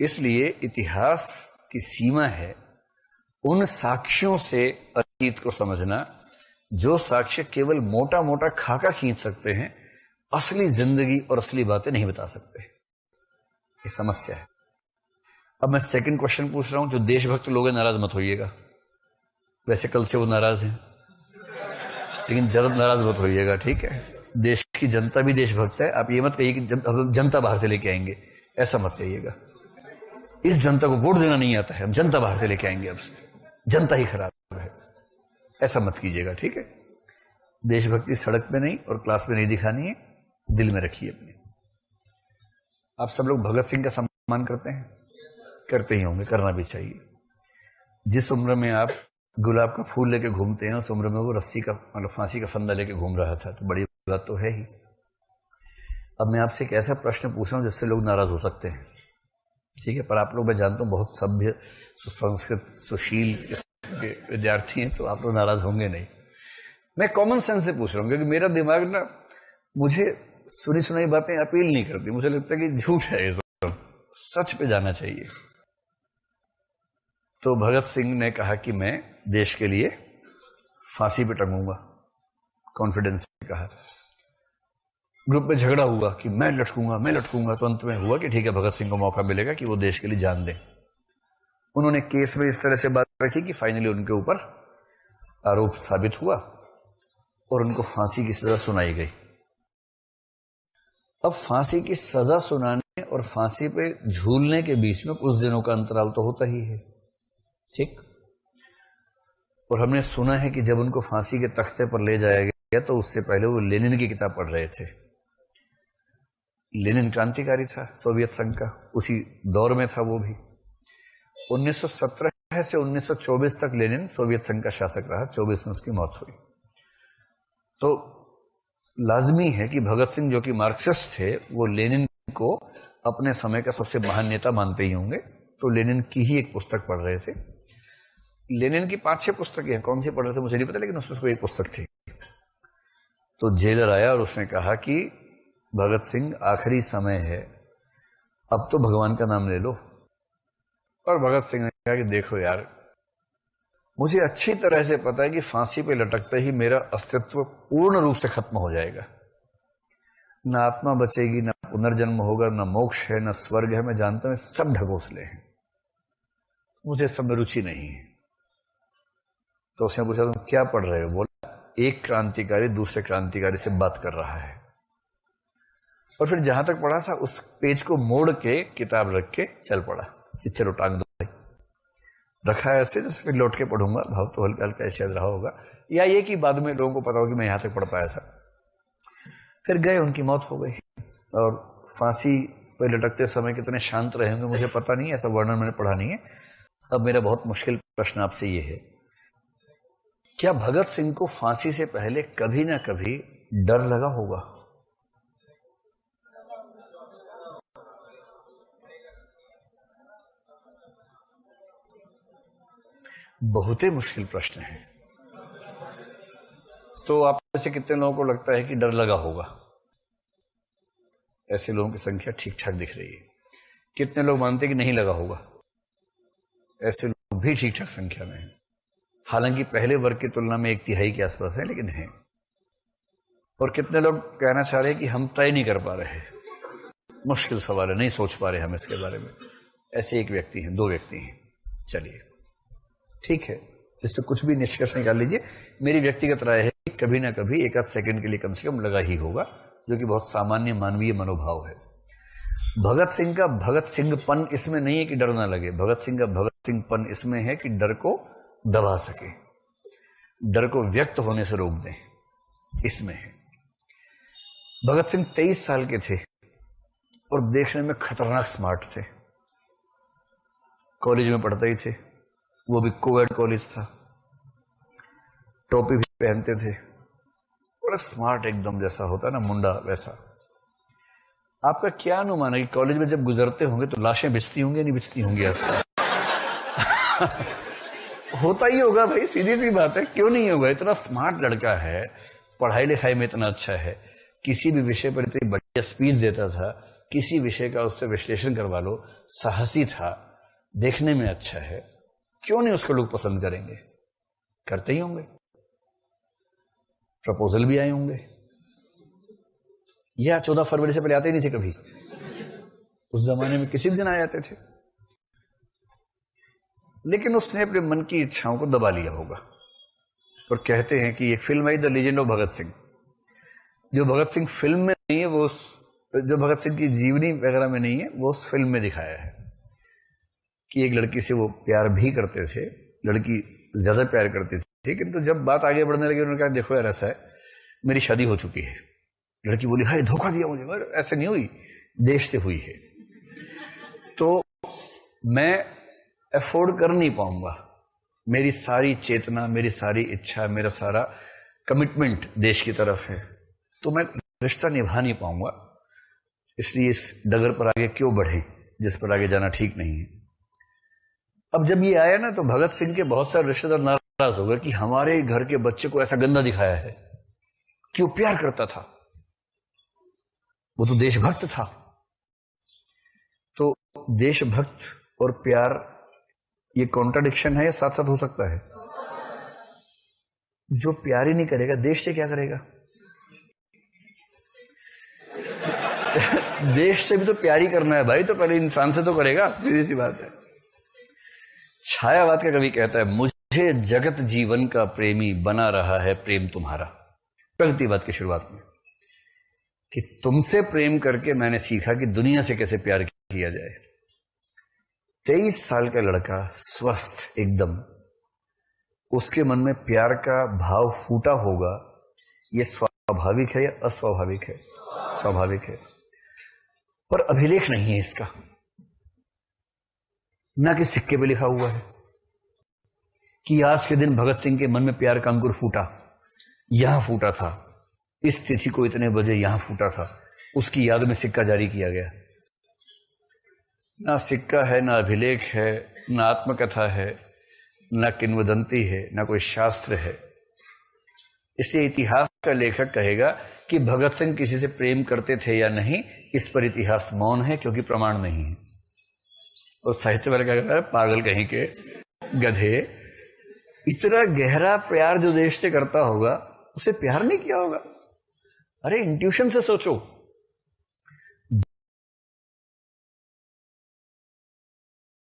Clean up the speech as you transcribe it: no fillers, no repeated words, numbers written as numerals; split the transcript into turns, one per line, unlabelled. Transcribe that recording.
इसलिए इतिहास की सीमा है उन साक्ष्यों से अतीत को समझना जो साक्ष्य केवल मोटा मोटा खाका खींच सकते हैं, असली जिंदगी और असली बातें नहीं बता सकते। ये समस्या है। अब मैं सेकंड क्वेश्चन पूछ रहा हूं, जो देशभक्त लोग हैं नाराज मत होइएगा, वैसे कल से वो नाराज हैं, लेकिन जरूर नाराज मत होइएगा, ठीक है। देश की जनता भी देशभक्त है, आप ये मत कहिए कि जनता बाहर से लेके आएंगे, ऐसा मत कहिएगा। इस जनता को वोट देना नहीं आता है, हम जनता बाहर से लेके आएंगे, अब जनता ही खराब है, ऐसा मत कीजिएगा, ठीक है। देशभक्ति सड़क पे नहीं और क्लास में नहीं दिखानी है, दिल में रखिए अपने। आप सब लोग भगत सिंह का सम्मान करते हैं, करते ही होंगे, करना भी चाहिए। जिस उम्र में आप गुलाब का फूल लेके घूमते हैं, उस उम्र में वो रस्सी का मतलब फांसी का फंदा लेके घूम रहा था, तो बड़ी बात तो है ही। अब मैं आपसे एक ऐसा प्रश्न पूछ रहा हूं जिससे लोग नाराज हो सकते हैं, ठीक है, पर आप लोग मैं जानता हूं बहुत सभ्य, सुसंस्कृत, सुशील के विद्यार्थी हैं, तो आप लोग नाराज होंगे नहीं। मैं कॉमन सेंस से पूछ रहा हूं, क्योंकि मेरा दिमाग ना मुझे सुनी सुनाई बातें अपील नहीं करती, मुझे लगता है कि झूठ है, ये सब सच पे जाना चाहिए। तो भगत सिंह ने कहा कि मैं देश के लिए फांसी पे टंगूंगा, कॉन्फिडेंस से कहा। ग्रुप में झगड़ा हुआ कि मैं लटकूंगा, तो अंत में हुआ कि ठीक है, भगत सिंह को मौका मिलेगा कि वो देश के लिए जान दें। उन्होंने केस में इस तरह से बात रखी कि फाइनली उनके ऊपर आरोप साबित हुआ और उनको फांसी की सजा सुनाई गई। अब फांसी की सजा सुनाने और फांसी पे झूलने के बीच में कुछ दिनों का अंतराल तो होता ही है, ठीक। और हमने सुना है कि जब उनको फांसी के तख्ते पर ले जाया गया तो उससे पहले वो लेनिन की किताब पढ़ रहे थे। लेनिन क्रांतिकारी था सोवियत संघ का, उसी दौर में था वो भी। 1917 से 1924 तक लेनिन सोवियत संघ का शासक रहा, 24 में उसकी मौत हुई। तो लाजमी है कि भगत सिंह जो कि मार्क्सिस्ट थे, वो लेनिन को अपने समय का सबसे महान नेता मानते ही होंगे, तो लेनिन की ही एक पुस्तक पढ़ रहे थे। लेनिन की 5-6 पुस्तकें हैं, कौन सी पढ़ रहे थे मुझे नहीं पता, लेकिन उसमें कोई एक पुस्तक थी। तो जेलर आया और उसने कहा कि भगत सिंह आखिरी समय है, अब तो भगवान का नाम ले लो। और भगत सिंह ने कहा कि देखो यार, मुझे अच्छी तरह से पता है कि फांसी पे लटकते ही मेरा अस्तित्व पूर्ण रूप से खत्म हो जाएगा, ना आत्मा बचेगी, ना पुनर्जन्म होगा, ना मोक्ष है, ना स्वर्ग है, मैं जानता हूं सब ढकोसले हैं, मुझे सब में रुचि नहीं है। तो उसने पूछा तुम क्या पढ़ रहे हो? बोला एक क्रांतिकारी दूसरे क्रांतिकारी से बात कर रहा है। और फिर जहां तक पढ़ा था उस पेज को मोड़ के किताब रख के चल पड़ा कि चलो टांग दो भाई। रखा है ऐसे, जैसे फिर लौट के पढ़ूंगा, भाव तो हल्का हल्का शायद रहा होगा, या ये कि बाद में लोगों को पता हो कि मैं यहां तक पढ़ पाया था। फिर गए, उनकी मौत हो गई। और फांसी पे लटकते समय कितने शांत रहे होंगे मुझे पता नहीं, ऐसा वर्णन मैंने पढ़ा नहीं है। अब मेरा बहुत मुश्किल प्रश्न आपसे ये है, क्या भगत सिंह को फांसी से पहले कभी ना कभी डर लगा होगा? बहुत ही मुश्किल प्रश्न है। तो आप में से कितने लोगों को लगता है कि डर लगा होगा? ऐसे लोगों की संख्या ठीक ठाक दिख रही है। कितने लोग मानते हैं कि नहीं लगा होगा? ऐसे लोग भी ठीक ठाक संख्या में हैं। हालांकि पहले वर्ग की तुलना में 1/3 के आसपास है, लेकिन है। और कितने लोग कहना चाह रहे हैं कि हम तय नहीं कर पा रहे, मुश्किल सवाल है, नहीं सोच पा रहे हम इसके बारे में। ऐसे एक व्यक्ति हैं, 2 व्यक्ति हैं। चलिए ठीक है, इस पर कुछ भी निष्कर्ष निकाल लीजिए। मेरी व्यक्तिगत राय है कि कभी ना कभी 1 आध सेकंड के लिए कम से कम लगा ही होगा, जो कि बहुत सामान्य मानवीय मनोभाव है। भगत सिंह का भगत सिंहपन इसमें नहीं है कि डर ना लगे, भगत सिंह का भगत सिंहपन इसमें है कि डर को दबा सके, डर को व्यक्त होने से रोक दें, इसमें है। भगत सिंह 23 साल के थे और देखने में खतरनाक स्मार्ट थे। कॉलेज में पढ़ते ही थे, वो भी कोएड कॉलेज था, टोपी भी पहनते थे, बड़ा स्मार्ट एकदम, जैसा होता है ना मुंडा, वैसा। आपका क्या अनुमान है कि कॉलेज में जब गुजरते होंगे तो लाशें बिछती होंगी नहीं बिछती होंगी? ऐसा होता ही होगा भाई, सीधी सी बात है, क्यों नहीं होगा? इतना स्मार्ट लड़का है, पढ़ाई लिखाई में इतना अच्छा है, किसी भी विषय पर इतनी बढ़िया स्पीच देता था, किसी विषय का उससे विश्लेषण करवा लो, साहसी था, देखने में अच्छा है, क्यों नहीं उसको लोग पसंद करेंगे? करते ही होंगे। प्रपोजल भी आए होंगे, या 14 फरवरी से पहले आते ही नहीं थे कभी, उस जमाने में किसी भी दिन आ जाते थे। लेकिन उसने अपने मन की इच्छाओं को दबा लिया होगा। और कहते हैं कि एक फिल्म आई the legend of Bhagat Singh, जो भगत सिंह फिल्म में नहीं है, वो जो भगत सिंह की जीवनी वगैरह में नहीं है, वो उस फिल्म में दिखाया है कि एक लड़की से वो प्यार भी करते थे, लड़की ज्यादा प्यार करती थी, किंतु जब बात आगे बढ़ने लगी उन्होंने कहा देखो यार ऐसा है, मेरी शादी हो चुकी है। लड़की बोली हाय धोखा दिया मुझे, मगर ऐसे नहीं हुई, देश से हुई है, तो मैं अफोर्ड कर नहीं पाऊंगा, मेरी सारी चेतना, मेरी सारी इच्छा, मेरा सारा कमिटमेंट देश की तरफ है, तो मैं रिश्ता निभा नहीं पाऊंगा, इसलिए इस डगर पर आगे क्यों बढ़े जिस पर आगे जाना ठीक नहीं है। अब जब ये आया ना, तो भगत सिंह के बहुत सारे रिश्तेदार नाराज हो गए कि हमारे घर के बच्चे को ऐसा गंदा दिखाया है, क्यों प्यार करता था, वो तो देशभक्त था। तो देशभक्त और प्यार, ये कॉन्ट्राडिक्शन है या साथ साथ हो सकता है? जो प्यार ही नहीं करेगा देश से क्या करेगा? देश से भी तो प्यार ही करना है भाई, तो पहले इंसान से तो करेगा, सीधी सी बात है। छायावाद का कवि कहता है मुझे जगत जीवन का प्रेमी बना रहा है प्रेम तुम्हारा, प्रगतिवाद की शुरुआत में, कि तुमसे प्रेम करके मैंने सीखा कि दुनिया से कैसे प्यार किया जाए। 23 साल का लड़का, स्वस्थ एकदम, उसके मन में प्यार का भाव फूटा होगा, यह स्वाभाविक है या अस्वाभाविक है? स्वाभाविक है। पर अभिलेख नहीं है इसका, ना कि सिक्के पे लिखा हुआ है कि आज के दिन भगत सिंह के मन में प्यार का अंकुर फूटा, यहां फूटा था, इस तिथि को इतने बजे यहां फूटा था, उसकी याद में सिक्का जारी किया गया। ना सिक्का है, ना अभिलेख है, ना आत्मकथा है, ना किंवदंती है, ना कोई शास्त्र है। इसलिए इतिहास का लेखक कहेगा कि भगत सिंह किसी से प्रेम करते थे या नहीं, इस पर इतिहास मौन है, क्योंकि प्रमाण नहीं है। और साहित्य वाला क्या कहता है, पागल कहीं के गधे, इतना गहरा प्यार जो देश से करता होगा, उसे प्यार नहीं किया होगा। अरे इंट्यूशन से सोचो,